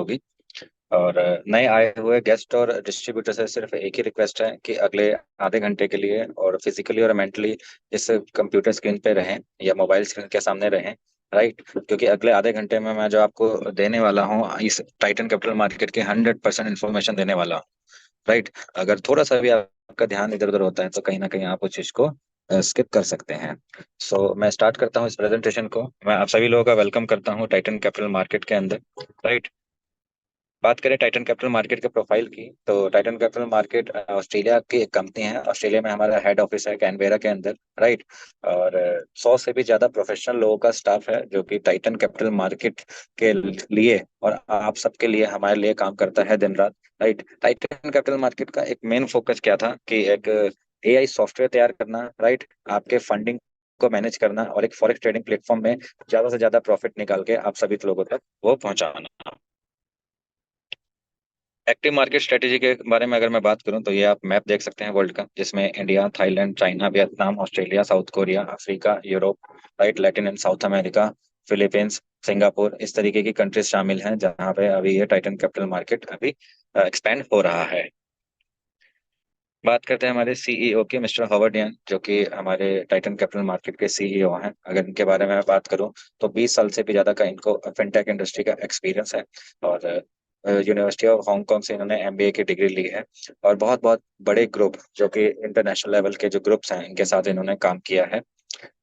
होगी। और नए आए हुए गेस्ट और डिस्ट्रीब्यूटर से सिर्फ एक ही रिक्वेस्ट है कि अगले आधे घंटे के लिए और फिजिकली और मेंटली इस कंप्यूटर स्क्रीन पे रहें या मोबाइल स्क्रीन के सामने रहें। राइट, क्योंकि अगले आधे घंटे में मैं जो आपको देने वाला हूँ इस टाइटन कैपिटल मार्केट की 100% इन्फॉर्मेशन देने वाला हूँ। राइट, अगर थोड़ा सा भी आपका ध्यान इधर उधर होता है तो कहीं ना कहीं आप उस चीज को स्किप कर सकते हैं। मैं स्टार्ट करता हूँ इस प्रेजेंटेशन को। मैं आप सभी लोगों का वेलकम करता हूँ टाइटन कैपिटल मार्केट के अंदर। राइट, बात करें टाइटन कैपिटल मार्केट के प्रोफाइल की तो टाइटन कैपिटल मार्केट ऑस्ट्रेलिया की एक कंपनी है। ऑस्ट्रेलिया में हमारा हेड ऑफिस है कैनबेरा के अंदर। राइट, और 100 से भी ज्यादा प्रोफेशनल लोगों का स्टाफ है जो कि टाइटन कैपिटल मार्केट के लिए और आप सबके लिए हमारे लिए काम करता है दिन रात। राइट, टाइटन कैपिटल मार्केट का एक मेन फोकस क्या था कि एक एआई सॉफ्टवेयर तैयार करना। राइट, आपके फंडिंग को मैनेज करना और एक फॉरेक्स ट्रेडिंग प्लेटफॉर्म में ज्यादा से ज्यादा प्रॉफिट निकाल के आप सभी लोगों तक वो पहुंचाना। एक्टिव मार्केट स्ट्रेटेजी के बारे में अगर मैं बात करूं तो ये आप मैप देख सकते हैं वर्ल्ड का, जिसमें India, Thailand, China, Vietnam, Australia, south Korea, Africa, Europe, right, Latin and south America, Philippines, Singapore, इस तरीके की कंट्रीज शामिल हैं जहां पे अभी ये टाइटन कैपिटल मार्केट अभी एक्सपेंड हो रहा है। बात करते हैं हमारे सीईओ की, मिस्टर हॉवर्ड यंग, जो कि हमारे टाइटन कैपिटल मार्केट के सीईओ हैं। अगर इनके बारे में मैं बात करूं तो 20 साल से भी ज्यादा का इनको फिनटेक इंडस्ट्री का एक्सपीरियंस है। और यूनिवर्सिटी ऑफ हांगकांग से इन्होंने एमबीए की डिग्री ली है। और बहुत बहुत बड़े ग्रुप जो कि इंटरनेशनल लेवल के जो ग्रुप्स हैं इनके साथ इन्होंने काम किया है,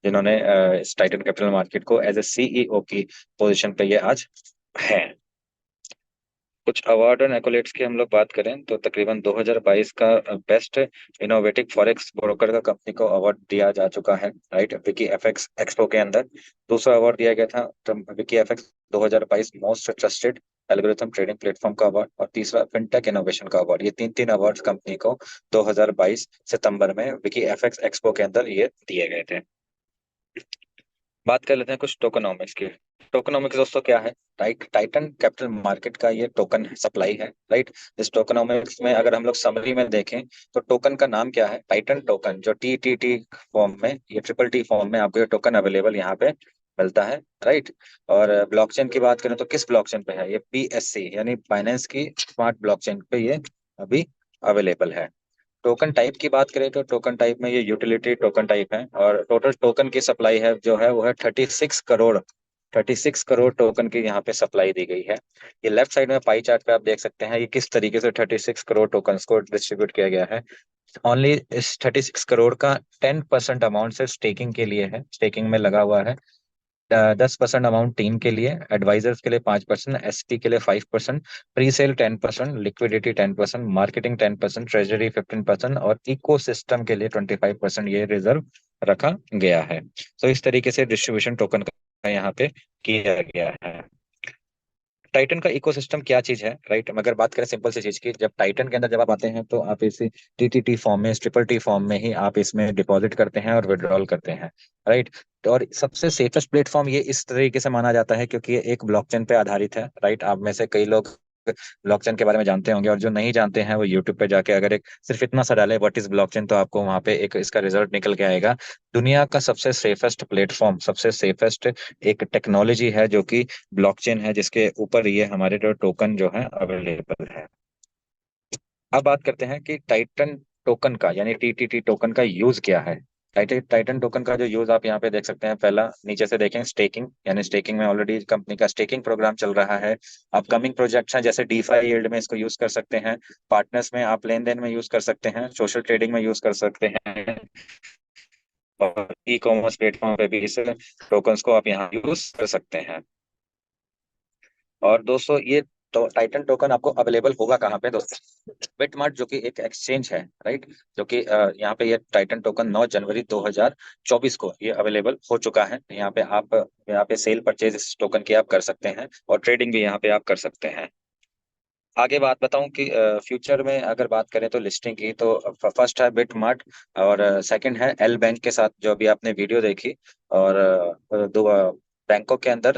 जिन्होंने इस टाइटन कैपिटल मार्केट को एज ए सीईओ की पोजीशन पे ये आज है। कुछ अवार्ड और एक्कोलेट्स की हम लोग बात करें तो तकरीबन 2022 का बेस्ट इनोवेटिव फॉरेक्स ब्रोकर का कंपनी को अवार्ड दिया जा चुका है। राइट, विकी एफएक्स एक्सपो के अंदर दूसरा अवार्ड दिया गया था तो Vicky FX 2022 most trusted algorithm trading platform का अवार्ड, और तीसरा फिनटेक इनोवेशन का अवार्ड। ये तीन तीन अवार्ड कंपनी को 2022 सितंबर में विकी एफएक्स एक्सपो के अंदर ये दिए गए थे। बात कर लेते हैं कुछ टोकनॉमिक्स की। टोकनॉमिक्स दोस्तों क्या है? टाइटन कैपिटल मार्केट का ये टोकन सप्लाई है। राइट, इस टोकनॉमिक्स में अगर हम लोग समरी में देखें तो टोकन का नाम क्या है? टाइटन टोकन, जो टी टी टी फॉर्म में, ये ट्रिपल टी फॉर्म में आपको ये टोकन अवेलेबल यहाँ पे मिलता है। राइट, और ब्लॉकचेन की बात करें तो किस ब्लॉकचेन पे है? ये पीएससी यानी बाइनेंस की स्मार्ट ब्लॉकचेन पे ये अभी अवेलेबल है। टोकन टाइप की बात करें तो टोकन टाइप में ये यूटिलिटी टोकन टाइप है, और टोटल टोकन की सप्लाई है जो है वो है 36 करोड़। 36 करोड़ टोकन की यहाँ पे सप्लाई दी गई है। ये लेफ्ट साइड में पाई चार्ट पे आप देख सकते हैं ये किस तरीके से 36 करोड़ टोकन्स को डिस्ट्रीब्यूट किया गया है। ओनली इस 36 करोड़ का 10% अमाउंट सिर्फ स्टेकिंग के लिए है, स्टेकिंग में लगा हुआ है। 10% अमाउंट टीम के लिए, एडवाइजर्स के लिए 5%, एसपी के लिए 5%, pre sale 10%, liquidity 10%, marketing 10%, treasury 15% और इको सिस्टम के लिए 25% ये रिजर्व रखा गया है। तो इस तरीके से डिस्ट्रीब्यूशन टोकन का यहाँ पे किया गया है। टाइटन का इकोसिस्टम क्या चीज है? राइट, अगर बात करें सिंपल सी चीज की, जब टाइटन के अंदर जब आप आते हैं तो आप इसे टीटीटी फॉर्म में, ट्रिपल टी फॉर्म में ही आप इसमें डिपॉजिट करते हैं और विड्रॉल करते हैं। राइट, तो और सबसे सेफेस्ट प्लेटफॉर्म ये इस तरीके से माना जाता है क्योंकि ये एक ब्लॉकचेन पे आधारित है। राइट, आप में से कई लोग ब्लॉकचेन के बारे में जानते होंगे, और जो नहीं जानते हैं वो यूट्यूब पे जाके अगर एक सिर्फ इतना सा डाले व्हाट इज ब्लॉकचेन तो आपको वहां पे एक इसका रिजल्ट निकल के आएगा। दुनिया का सबसे सेफेस्ट प्लेटफॉर्म, सबसे सेफेस्ट एक टेक्नोलॉजी है जो कि ब्लॉकचेन है, जिसके ऊपर ये हमारे जो टोकन जो है अवेलेबल है। अब बात करते हैं कि टाइटन टोकन का यानी टीटीटी टोकन का यूज क्या है। टाइटन टाइटन टोकन का जो यूज आप यहाँ पे देख सकते हैं, पहला नीचे से देखें स्टेकिंग, यानी स्टेकिंग में ऑलरेडी कंपनी का स्टेकिंग प्रोग्राम चल रहा है। अपकमिंग प्रोजेक्ट्स हैं जैसे डीफाई यील्ड में इसको यूज कर सकते हैं, पार्टनर्स में आप लेन देन में यूज कर सकते हैं, सोशल ट्रेडिंग में यूज कर सकते हैं, और ई कॉमर्स प्लेटफॉर्म पे भी इस टोकन्स को आप यहाँ यूज कर सकते हैं। और दोस्तों ये तो टाइटन टोकन आपको अवेलेबल होगा कहाँ पे दोस्तों? बिटमार्ट, जो कि एक एक्सचेंज है। राइट, जो कि यहाँ पे ये टाइटन टोकन 9 जनवरी 2024 को ये अवेलेबल हो चुका है। यहाँ पे सेल परचेज इस टोकन की आप कर सकते हैं और ट्रेडिंग भी यहाँ पे आप कर सकते हैं। आगे बात बताऊं कि फ्यूचर में अगर बात करें तो लिस्टिंग की, तो फर्स्ट है बिटमार्ट, और सेकंड है एल बैंक के साथ जो अभी आपने वीडियो देखी। और दो बैंकों के अंदर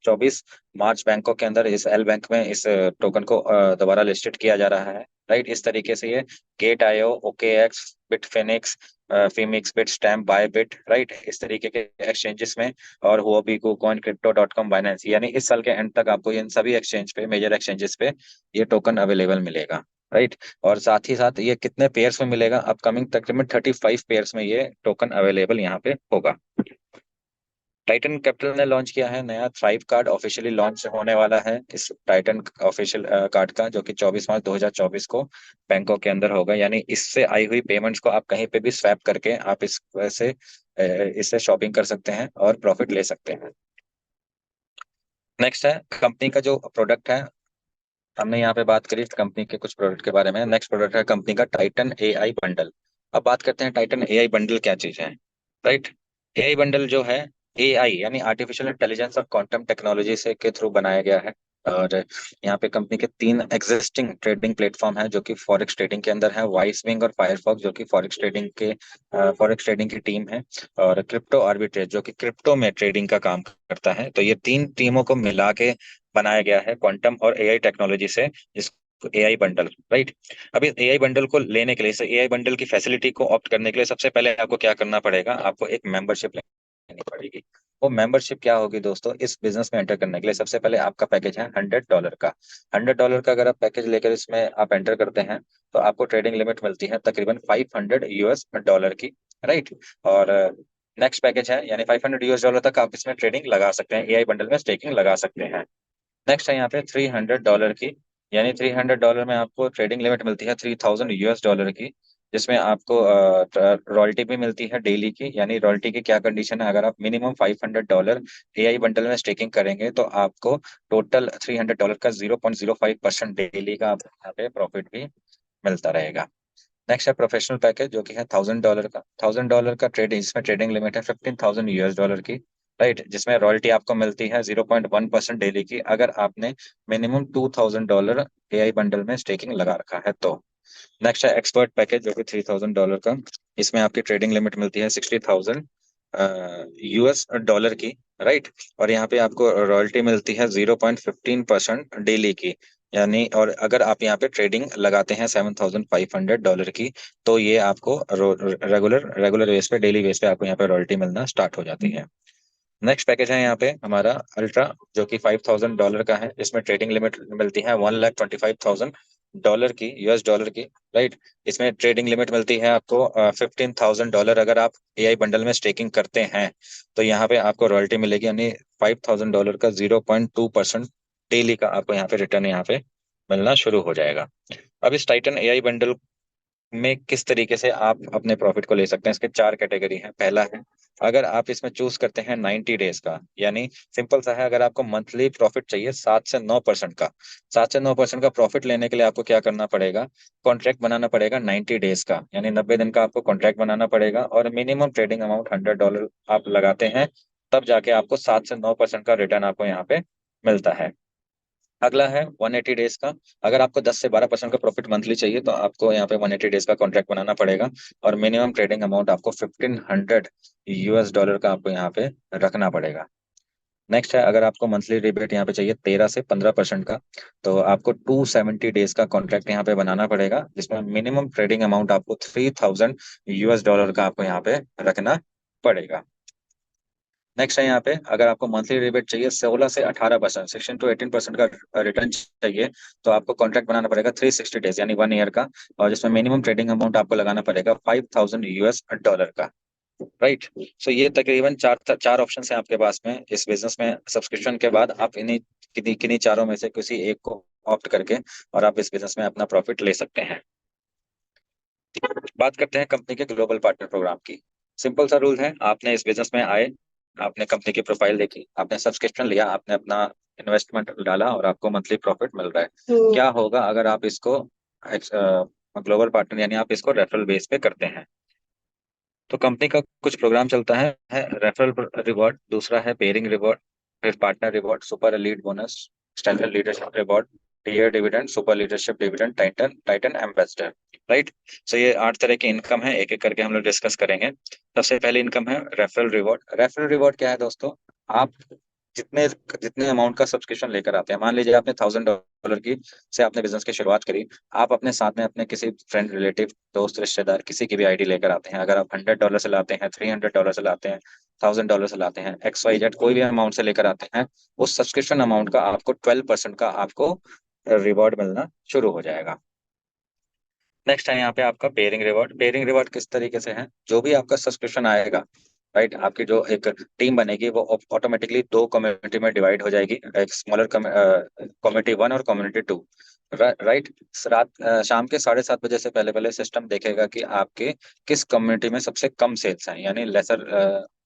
24 मार्च बैंकों के अंदर इस एल बैंक में इस टोकन को दोबारा लिस्टेड किया जा रहा है। राइट, इस तरीके से ये Gate IO, OKX, Bitfinex, Phemex Bitstamp, Bybit, right, इस तरीके के एक्सचेंजेस में, और हुओबी, कूकॉइन, crypto.com, बाइनेंस, यानी इस साल के एंड तक आपको इन सभी एक्सचेंज पे, मेजर एक्सचेंजेस पे ये टोकन अवेलेबल मिलेगा, राइट। और साथ ही साथ ये कितने पेयर्स में मिलेगा, अपकमिंग तकरीबन 35 पेयर्स में ये टोकन अवेलेबल यहाँ पे होगा। टाइटन कैपिटल ने लॉन्च किया है नया थ्राइव कार्ड, ऑफिशियली लॉन्च होने वाला है इस टाइटन ऑफिशियल कार्ड का, जो कि 24 मार्च 2024 को बैंकों के अंदर होगा। यानी इससे आई हुई पेमेंट्स को आप कहीं पे भी स्वैप करके आप इस से इससे शॉपिंग कर सकते हैं और प्रॉफिट ले सकते हैं। नेक्स्ट है कंपनी का जो प्रोडक्ट है, हमने यहाँ पे बात करी कंपनी के कुछ प्रोडक्ट के बारे में। नेक्स्ट प्रोडक्ट है कंपनी का टाइटन एआई बंडल। अब बात करते हैं टाइटन एआई बंडल क्या चीज है, राइट। एआई बंडल जो है, एआई यानी आर्टिफिशियल इंटेलिजेंस और क्वांटम टेक्नोलॉजी से के थ्रू बनाया गया है। और यहाँ पे कंपनी के 3 एग्जिस्टिंग ट्रेडिंग प्लेटफॉर्म है जो कि फॉरेक्स ट्रेडिंग के अंदर है, वाइसविंग और फायरफॉक्स जो कि फॉरेक्स ट्रेडिंग की टीम है, और क्रिप्टो आर्बिट्रेज जो कि क्रिप्टो में ट्रेडिंग का काम करता है। तो ये 3 टीमों को मिला के बनाया गया है क्वांटम और एआई टेक्नोलॉजी से, जिसको एआई बंडल, राइट। अब इस एआई बंडल को लेने के लिए, एआई बंडल की फैसिलिटी को ऑप्ट करने के लिए सबसे पहले आपको क्या करना पड़ेगा, आपको एक मेंबरशिप लेनी पड़ेगी। वो मेंबरशिप क्या होगी दोस्तों, इस बिजनेस में एंटर करने के लिए सबसे पहले आपका पैकेज है $100 का। $100 का अगर आप पैकेज लेकर इसमें आप एंटर करते हैं तो आपको ट्रेडिंग लिमिट मिलती है तकरीबन $500 की, राइट। और नेक्स्ट पैकेज है, यानी $500 तक आप इसमें ट्रेडिंग लगा सकते हैं, एआई बंडल में स्टेकिंग लगा सकते हैं। नेक्स्ट है यहाँ पे $300 की, यानी $300 में आपको ट्रेडिंग लिमिट मिलती है $3000 की, जिसमें आपको रॉयल्टी भी मिलती है डेली की। यानी रॉयल्टी की क्या कंडीशन है, अगर आप मिनिमम $500 एआई बंडल में स्टेकिंग करेंगे तो आपको टोटल $300 का 0.05% डेली का आप यहाँ पे प्रॉफिट भी मिलता रहेगा। नेक्स्ट है प्रोफेशनल पैकेज जो कि है $1000 का ट्रेडिंग, इसमें ट्रेडिंग लिमिट है $15,000 की, राइट, जिसमें रॉयल्टी आपको मिलती है 0.1% डेली की, अगर आपने मिनिमम $2000 एआई बंडल में स्टेकिंग लगा रखा है तो। नेक्स्ट है एक्सपर्ट पैकेज जो कि $3000 का, इसमें आपकी ट्रेडिंग लिमिट मिलती है 60,000 US डॉलर की, राइट। और यहाँ पे आपको रॉयल्टी मिलती है 0.15% डेली की, यानी, और अगर आप यहाँ पे ट्रेडिंग लगाते हैं $7,500 की, तो ये आपको रेगुलर रेगुलर बेस पे, डेली बेस पे आपको यहाँ पे रॉयल्टी मिलना स्टार्ट हो जाती है। नेक्स्ट पैकेज है यहाँ पे हमारा अल्ट्रा, जो कि $5,000 का है, इसमें ट्रेडिंग लिमिट मिलती है $1,25,000 की, US डॉलर की, राइट। इसमें ट्रेडिंग लिमिट मिलती है आपको $15,000, अगर आप एआई बंडल में स्टेकिंग करते हैं तो यहाँ पे आपको रॉयल्टी मिलेगी, यानी $5,000 का 0.2% डेली का आपको यहाँ पे रिटर्न यहाँ पे मिलना शुरू हो जाएगा। अब इस टाइटन एआई बंडल में किस तरीके से आप अपने प्रॉफिट को ले सकते हैं, इसके 4 कैटेगरी हैं। पहला है, अगर आप इसमें चूज करते हैं 90 डेज का, यानी सिंपल सा है, अगर आपको मंथली प्रॉफिट चाहिए 7 से 9% का, 7 से 9% का प्रॉफिट लेने के लिए आपको क्या करना पड़ेगा, कॉन्ट्रैक्ट बनाना पड़ेगा 90 डेज का, यानी 90 दिन का आपको कॉन्ट्रैक्ट बनाना पड़ेगा, और मिनिमम ट्रेडिंग अमाउंट $100 आप लगाते हैं, तब जाके आपको 7 से 9% का रिटर्न आपको यहाँ पे मिलता है। अगला है 180 डेज का, अगर आपको 10 से 12% का प्रॉफिट मंथली चाहिए तो आपको यहाँ पे 180 डेज का कॉन्ट्रैक्ट बनाना पड़ेगा, और मिनिमम ट्रेडिंग अमाउंट आपको $1,500 का आपको यहाँ पे रखना पड़ेगा। नेक्स्ट है, अगर आपको मंथली रिबेट यहाँ पे चाहिए 13 से 15% का, तो आपको 270 डेज का कॉन्ट्रैक्ट यहाँ पे बनाना पड़ेगा, जिसमें मिनिमम ट्रेडिंग अमाउंट आपको $3,000 का आपको यहाँ पे रखना पड़ेगा। नेक्स्ट है यहाँ पे, अगर आपको मंथली रिबेट चाहिए 16 से 18%, 16 to 18% का रिटर्न चाहिए, तो आपको कॉन्ट्रैक्ट बनाना पड़ेगा 360 डेज, यानी 1 ईयर का, और जिसमें मिनिमम ट्रेडिंग अमाउंट आपको लगाना पड़ेगा $5,000 का, राइट। सो ये तकरीबन चार चार ऑप्शन है आपके पास में इस बिजनेस में। सब्सक्रिप्शन के बाद आप इन्हीं किन्हीं किन्हीं चारों में से किसी एक को ऑप्ट करके और आप इस बिजनेस में अपना प्रॉफिट ले सकते हैं। बात करते हैं कंपनी के ग्लोबल पार्टनर प्रोग्राम की। सिंपल सा रूल है, आपने इस बिजनेस में आए, आपने कंपनी की प्रोफाइल देखी, आपने सब्सक्रिप्शन लिया, आपने अपना इन्वेस्टमेंट डाला और आपको मंथली प्रॉफिट मिल रहा है। क्या होगा अगर आप इसको ग्लोबल पार्टनर, यानी आप इसको रेफरल बेस पे करते हैं, तो कंपनी का कुछ प्रोग्राम चलता है रेफरल रिवॉर्ड, दूसरा है पेयरिंग रिवॉर्ड, फिर partner reward, super lead bonus, standard leadership reward, tier dividend, super leadership dividend, titan titan ambassador, right. So ये 8 तरह की इनकम है, एक एक करके हम लोग डिस्कस करेंगे। सबसे पहली इनकम है रेफरल रिवॉर्ड। रेफरल रिवॉर्ड क्या है दोस्तों, आप जितने जितने अमाउंट का सब्सक्रिप्शन लेकर आते हैं, मान लीजिए आपने $1000 की से आपने बिजनेस की शुरुआत करी, आप अपने साथ में अपने किसी फ्रेंड, रिलेटिव, दोस्त, रिश्तेदार किसी की भी आईडी लेकर आते हैं। अगर आप $100 से लाते हैं, $300 से लाते हैं, $1000 से लाते हैं, XYZ कोई भी अमाउंट से लेकर आते हैं, उस सब्सक्रिप्शन अमाउंट का आपको 12% का आपको रिवॉर्ड मिलना शुरू हो जाएगा। नेक्स्ट है यहाँ पे आपका पेयरिंग रिवॉर्ड। पेयरिंग रिवॉर्ड किस तरीके से है, जो भी आपका सब्सक्रिप्शन आएगा, राइट, आपकी जो एक टीम बनेगी वो ऑटोमेटिकली दो कम्युनिटी में डिवाइड हो जाएगी, एक स्मॉलर कम्युनिटी 1 और कम्युनिटी 2। राइट, रात शाम के 7:30 बजे से पहले पहले सिस्टम देखेगा कि आपके किस कम्युनिटी में सबसे कम सेल्स हैं, यानी लेसर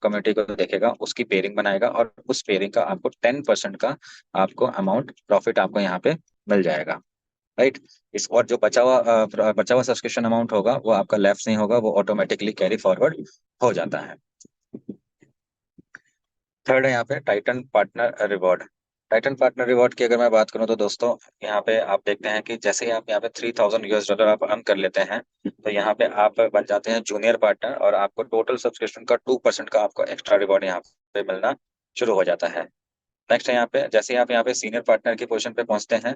कम्युनिटी को देखेगा, उसकी पेयरिंग बनाएगा और उस पेयरिंग का आपको 10% का आपको अमाउंट प्रॉफिट आपको यहाँ पे मिल जाएगा। राइट, इस और जो बचा हुआ सब्सक्रिप्शन अमाउंट होगा वो आपका लेफ्ट नहीं होगा, वो ऑटोमेटिकली कैरी फॉरवर्ड हो जाता है। थर्ड है यहाँ पे Titan partner reward. Titan partner reward की अगर मैं बात करूँ तो दोस्तों, यहाँ पे आप देखते हैं कि जैसे ही आप यहाँ पे $3000 आप अर्न कर लेते हैं, तो यहाँ पे आप बन जाते हैं जूनियर पार्टनर और आपको टोटल सब्सक्रिप्शन का 2% का आपको एक्स्ट्रा रिवॉर्ड यहाँ पे मिलना शुरू हो जाता है। नेक्स्ट है यहाँ पे, जैसे ही आप यहाँ पे सीनियर पार्टनर की पोजीशन पे पहुंचते हैं,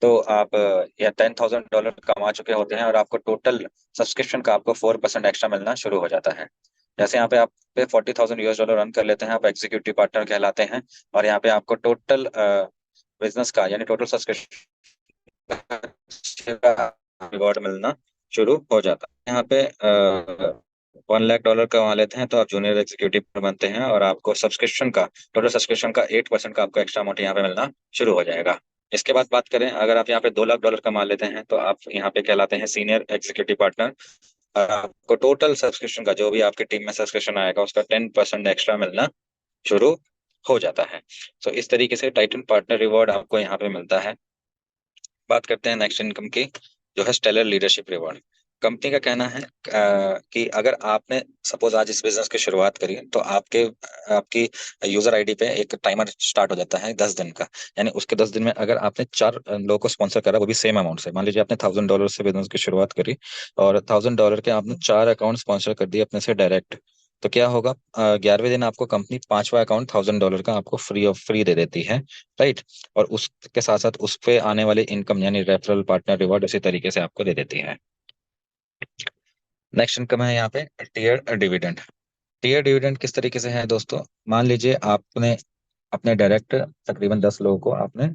तो आप या $10,000 कमा चुके होते हैं और आपको टोटल सब्सक्रिप्शन का आपको 4% एक्स्ट्रा मिलना शुरू हो जाता है। जैसे यहाँ पे आप पे $40,000 रन कर लेते हैं, आप एग्जीक्यूटिव पार्टनर कहलाते हैं और यहाँ पे आपको टोटल बिजनेस का यानी टोटल सब्सक्रिप्शन रिवॉर्ड मिलना शुरू हो जाता है। यहाँ पे $1 लाख कमा लेते हैं तो आप जूनियर एग्जीक्यूटिव बनते हैं और आपको सब्सक्रिप्शन का टोटल सब्सक्रिप्शन का 8% का आपको एक्स्ट्रा अमाउंट यहाँ पे मिलना शुरू हो जाएगा। इसके बाद बात करें, अगर आप यहाँ पे $2 लाख कमा लेते हैं तो आप यहाँ पे कहलाते हैं सीनियर एग्जीक्यूटिव पार्टनर और आपको टोटल सब्सक्रिप्शन का जो भी आपकी टीम में सब्सक्रिप्शन आएगा उसका 10% एक्स्ट्रा मिलना शुरू हो जाता है। सो इस तरीके से टाइटन पार्टनर रिवॉर्ड आपको यहाँ पे मिलता है। बात करते हैं नेक्स्ट इनकम की, जो है स्टेलर लीडरशिप रिवॉर्ड। कंपनी का कहना है कि अगर आपने सपोज आज इस बिजनेस की शुरुआत करी तो आपकी यूजर आईडी पे एक टाइमर स्टार्ट हो जाता है 10 दिन का। यानी उसके 10 दिन में अगर आपने 4 लोगों को स्पॉन्सर करा, वो भी सेम अमाउंट से, मान लीजिए आपने $1000 से बिजनेस की शुरुआत करी और $1000 के आपने 4 अकाउंट स्पॉन्सर कर दिए अपने से डायरेक्ट, तो क्या होगा, 11वें दिन आपको कंपनी 5वां अकाउंट $1000 का आपको फ्री दे देती है। राइट, और उसके साथ साथ उस पे आने वाली इनकम यानी रेफरल पार्टनर रिवॉर्ड उसी तरीके से आपको दे देती है। नेक्स्ट इनकम है यहाँ पे टीयर डिविडेंड। टीयर डिविडेंड किस तरीके से है दोस्तों, मान लीजिए आपने अपने डायरेक्ट तकरीबन 10 लोगों को आपने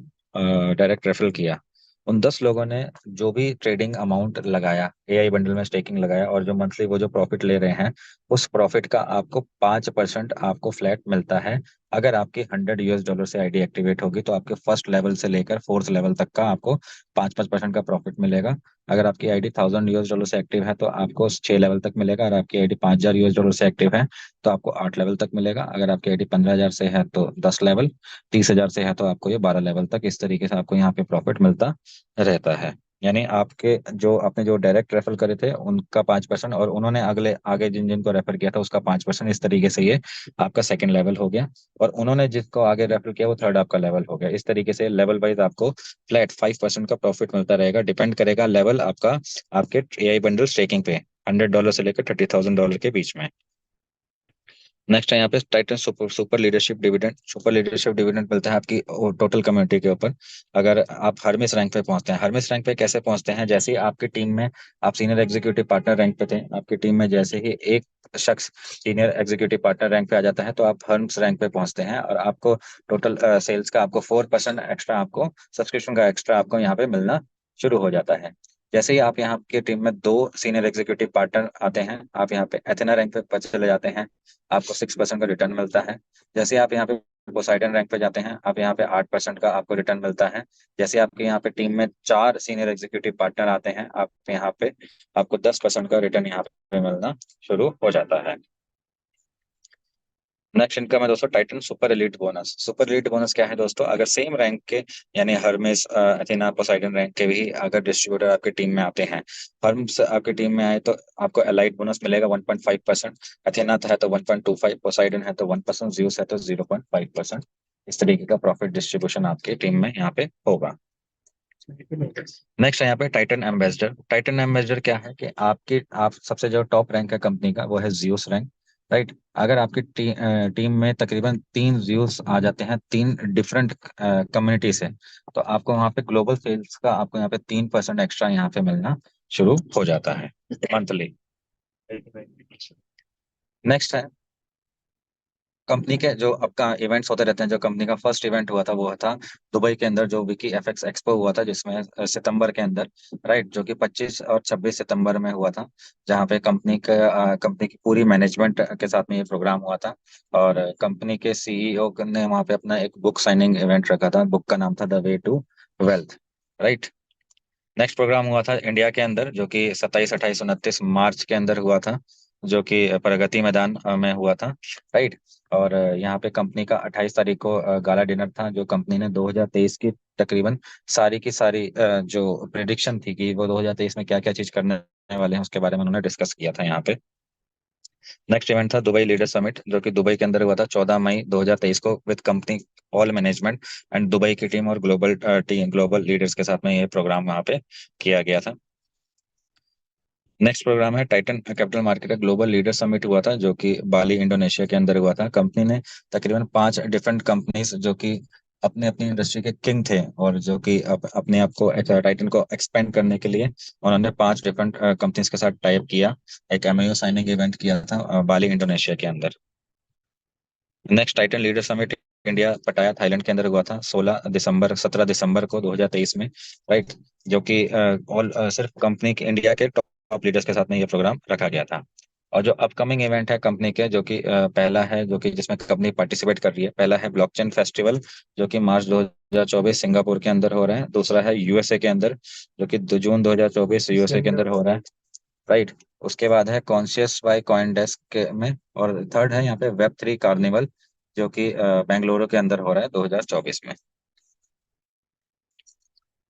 डायरेक्ट रेफरल किया। उन 10 लोगों ने जो भी ट्रेडिंग अमाउंट लगाया, एआई बंडल में स्टेकिंग लगाया और जो मंथली वो जो प्रॉफिट ले रहे हैं, उस प्रॉफिट का आपको 5% आपको फ्लैट मिलता है। अगर आपकी $100 से आईडी एक्टिवेट होगी तो आपके फर्स्ट लेवल से लेकर फोर्थ लेवल तक का आपको 5% का प्रॉफिट मिलेगा। अगर आपकी आईडी $1000 से एक्टिव है तो आपको 6 लेवल तक मिलेगा। अगर आपकी आईडी $5000 से एक्टिव है तो आपको 8 लेवल तक मिलेगा। अगर आपकी आईडी 15,000 से है तो 10 लेवल, 30,000 से है तो आपको ये 12 लेवल तक, इस तरीके से आपको यहाँ पे प्रॉफिट मिलता रहता है। यानी आपके जो आपने जो डायरेक्ट रेफर करे थे उनका 5% और उन्होंने अगले आगे जिन जिनको रेफर किया था उसका 5%, इस तरीके से ये आपका सेकंड लेवल हो गया और उन्होंने जिसको आगे रेफर किया वो थर्ड आपका लेवल हो गया। इस तरीके से लेवल वाइज आपको फ्लैट 5% का प्रॉफिट मिलता रहेगा। डिपेंड करेगा लेवल आपका आपके एआई बंडल स्टेकिंग पे, $100 से लेकर $30,000 के बीच में। नेक्स्ट है यहाँ पे Titan super super leadership dividend. Super leadership dividend मिलता है आपकी टोटल कम्युनिटी के ऊपर। अगर आप हरमिस रैंक पे पहुंचते हैं, हरमिस रैंक पे कैसे पहुंचते हैं, जैसे ही आपकी टीम में आप सीनियर एग्जीक्यूटिव पार्टनर रैंक पे थे, आपकी टीम में जैसे ही एक शख्स सीनियर एग्जीक्यूटिव पार्टनर रैंक पे आ जाता है तो आप हर्म्स रैंक पे पहुंचते हैं और आपको टोटल सेल्स का आपको 4% एक्स्ट्रा, आपको सब्सक्रिप्शन का एक्स्ट्रा आपको यहाँ पे मिलना शुरू हो जाता है। जैसे ही आप यहाँ की टीम में 2 सीनियर एग्जीक्यूटिव पार्टनर आते हैं, आप यहाँ पे एथेना रैंक पे चले जाते हैं, आपको 6% का रिटर्न मिलता है। जैसे आप यहाँ पे पोसाइडन रैंक पे जाते हैं, आप यहाँ पे 8% का आपको रिटर्न मिलता है। जैसे आपके यहाँ पे टीम में 4 सीनियर एग्जीक्यूटिव पार्टनर आते हैं, आप यहाँ पे आपको 10% का रिटर्न यहाँ पे मिलना शुरू हो जाता है। नेक्स्ट इनकम है दोस्तों Titan super elite bonus. Super elite bonus क्या है दोस्तों, अगर सेम रैंक के यानी हर्मेस, अथेना, पोसाइडन रैंक के भी अगर डिस्ट्रीब्यूटर आपकी टीम में आते हैं, हर्म्स आपकी टीम में आए तो आपको एलाइट बोनस मिलेगा 1.5%, अथेना है तो 1.25, पोसाइडन है तो 1%, ज़्यूस है तो 0.5%। इस तरीके का प्रॉफिट डिस्ट्रीब्यूशन आपकी टीम में यहाँ पे होगा। नेक्स्ट है यहाँ पे टाइटन एम्बेसडर। टाइटन एम्बेसडर क्या है कि आप सबसे जो टॉप रैंक है कंपनी का वो है जियोस रैंक। राइट। अगर आपकी टीम में तकरीबन 3 व्यूज आ जाते हैं 3 डिफरेंट कम्युनिटी से, तो आपको वहाँ पे ग्लोबल सेल्स का आपको यहाँ पे 3% एक्स्ट्रा यहाँ पे मिलना शुरू हो जाता है मंथली। नेक्स्ट है कंपनी के जो आपका इवेंट्स होते रहते हैं। जो कंपनी का फर्स्ट इवेंट हुआ था वो था दुबई के अंदर जो विकी एफएक्स एक्सपो हुआ था, जिसमें सितंबर के अंदर, राइट, जो कि 25 और 26 सितंबर में हुआ था। जहाँ पे कंपनी की पूरी मैनेजमेंट के साथ में ये प्रोग्राम हुआ था। और कंपनी के सीईओ ने वहाँ पे अपना एक बुक साइनिंग इवेंट रखा था। बुक का नाम था the way to wealth, right. Next programme हुआ था इंडिया के अंदर, जो कि 27, 28, 29 मार्च के अंदर हुआ था, जो कि प्रगति मैदान में हुआ था, राइट। और यहाँ पे कंपनी का 28 तारीख को गाला डिनर था, जो कंपनी ने 2023 की तकरीबन सारी की सारी जो प्रिडिक्शन थी कि वो 2023 में क्या क्या चीज करने वाले हैं, उसके बारे में उन्होंने डिस्कस किया था यहाँ पे। नेक्स्ट इवेंट था दुबई लीडर समिट, जो कि दुबई के अंदर हुआ था 14 मई 2023 को, with company all management and Dubai की टीम और ग्लोबल लीडर्स के साथ में ये प्रोग्राम वहाँ पे किया गया था। नेक्स्ट प्रोग्राम है टाइटन कैपिटल मार्केट का ग्लोबल लीडर समिट हुआ था, जो कि बाली इंडोनेशिया के अंदर हुआ था। कंपनी ने तकरीबन 5 डिफरेंट कंपनीज जो कि अपने अपनी इंडस्ट्री के किंग थे, और जो कि अपने आप को टाइटन को एक्सपेंड करने के लिए उन्होंने 5 डिफरेंट कंपनीज के साथ टाइप किया। एक एमओयू साइनिंग इवेंट किया था बाली इंडोनेशिया के अंदर। Next Titan leader summit India पटाया थाईलैंड के अंदर हुआ था 17 दिसंबर को 2023 में, राइट। जो कि ऑल सिर्फ कंपनी के इंडिया के टॉप लीडर्स के साथ में ये प्रोग्राम रखा गया था। और जो अपकमिंग इवेंट है कंपनी के, जो कि पहला है जो कि जिसमें कंपनी पार्टिसिपेट कर रही है, पहला है ब्लॉकचेन फेस्टिवल, जो कि मार्च 2024 सिंगापुर के अंदर हो रहा है। दूसरा है यूएसए के अंदर, जो कि जून 2024 यूएसए के अंदर हो रहा है, राइट। उसके बाद है कॉन्शियस बाय कॉइनडेस्क में, और थर्ड है यहाँ पे वेब 3 कार्निवल, जो कि बेंगलुरु के अंदर हो रहा है 2024 में,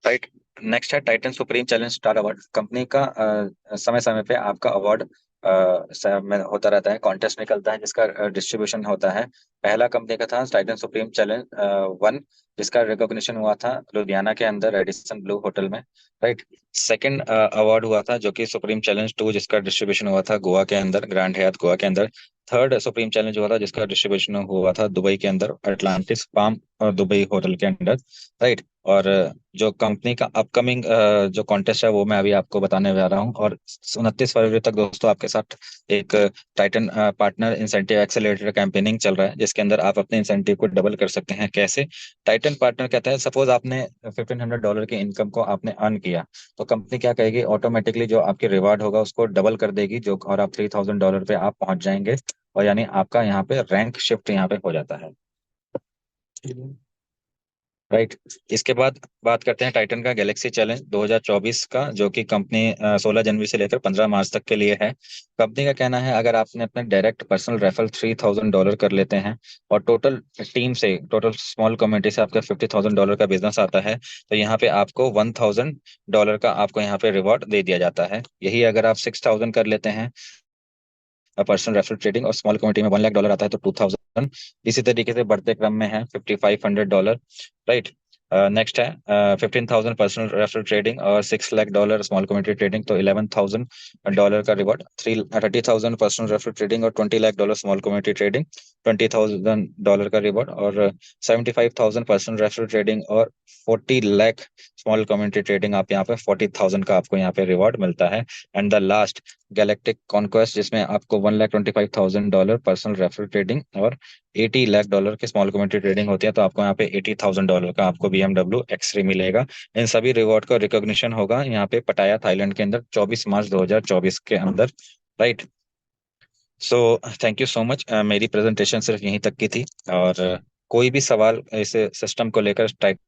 राइट। नेक्स्ट है Titan supreme challenge star award. Company का समय समय पे आपका अवार्ड में होता रहता है, कॉन्टेस्ट निकलता है जिसका डिस्ट्रीब्यूशन होता है। पहला कंपनी का था टाइटन सुप्रीम चैलेंज 1, जिसका रिकॉग्निशन हुआ था लुधियाना के अंदर रेडिसन ब्लू होटल में, राइट। सेकंड अवार्ड हुआ था जो कि सुप्रीम चैलेंज 2, जिसका डिस्ट्रीब्यूशन हुआ था गोवा के अंदर ग्रैंड हयात गोवा के अंदर। थर्ड सुप्रीम चैलेंज हुआ था जिसका डिस्ट्रीब्यूशन हुआ था दुबई के अंदर अटलांटिस पाम और दुबई होटल के अंदर, राइट। और जो कंपनी का अपकमिंग जो कॉन्टेस्ट है वो मैं अभी आपको बताने जा रहा हूँ। और 29 फरवरी तक दोस्तों आपके साथ एक Titan partner incentive accelerator campaigning चल रहा है, जिसके अंदर आप अपने इंसेंटिव को डबल कर सकते हैं। कैसे? टाइटन पार्टनर कहता है, सपोज आपने $1,500 की इनकम को आपने अर्न किया, तो कंपनी क्या कहेगी, ऑटोमेटिकली जो आपकी रिवार्ड होगा उसको डबल कर देगी, जो और आप $3,000 पे आप पहुंच जाएंगे। और यानी आपका यहाँ पे रैंक शिफ्ट यहाँ पे हो जाता है, राइट। इसके बाद बात करते हैं टाइटन का गैलेक्सी चैलेंज 2024 का, जो कि कंपनी 16 जनवरी से लेकर 15 मार्च तक के लिए है। कंपनी का कहना है अगर आपने अपने डायरेक्ट पर्सनल रेफरल $3,000 कर लेते हैं, और टोटल स्मॉल कम्युनिटी से आपका $50,000 का बिजनेस आता है, तो यहाँ पे आपको $1,000 का आपको यहाँ पे रिवॉर्ड दे दिया जाता है। यही अगर आप 6,000 कर लेते हैं पर्सनल रेफरल ट्रेडिंग, और स्मॉल कम्युनिटी में $1,00,000 आता है तो 2,000। इसी तरीके से बढ़ते क्रम में है $5,500, राइट। नेक्स्ट है 15,000 पर्सनल रेफरल ट्रेडिंग और $6,00,000 स्मॉल कम्युनिटी ट्रेडिंग, तो $11,000 का रिवॉर्ड। 30,000 पर्सनल रेफरल ट्रेडिंग और $20,00,000 स्मॉल कम्युनिटी ट्रेडिंग, $20,000 का रिवॉर्ड। और 75,000 पर्सनल रेफरल ट्रेडिंग और 40 लाख स्मॉल कम्युनिटी ट्रेडिंग, आप यहाँ पे 40,000 का आपको यहाँ पे रिवॉर्ड मिलता है। And the last galactic conquest, जिसमें आपको $1,25,000 पर्सनल रेफरल ट्रेडिंग और $80 लाख की स्मॉल कम्युनिटी ट्रेडिंग होती है, तो आपको यहाँ पे $80,000 का आपको BMW X3 मिलेगा। इन सभी रिवॉर्ड का रिकॉग्निशन होगा यहाँ पे पटाया थाईलैंड के अंदर 24 मार्च 2024 के अंदर, right. So thank you so much. मेरी प्रेजेंटेशन सिर्फ यहीं तक की थी। और कोई भी सवाल इस सिस्टम को लेकर टाइप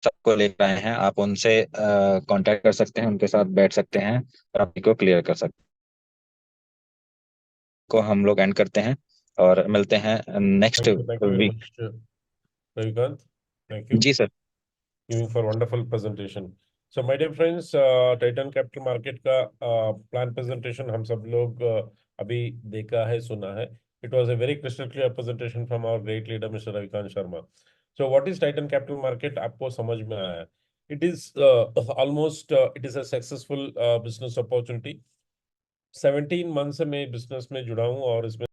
सबको ले रहे हैं, आप उनसे कांटेक्ट कर सकते हैं, उनके साथ बैठ सकते हैं और आप को क्लियर कर सकते हैं। को हम लोग एंड करते हैं और मिलते हैं next Thank you very week. much, Ravikant. Thank you. जी sir. Giving for wonderful presentation. So, my dear friends, Titan Capital Market का प्लान presentation हम सब लोग अभी देखा है, सुना है. It was a very crystal clear presentation from our great leader, Mr. Ravikant Sharma. So, what is Titan Capital Market? आपको समझ में आया है. It is almost it is a successful business opportunity. 17 month से मैं बिजनेस में जुड़ा हूँ और इसमें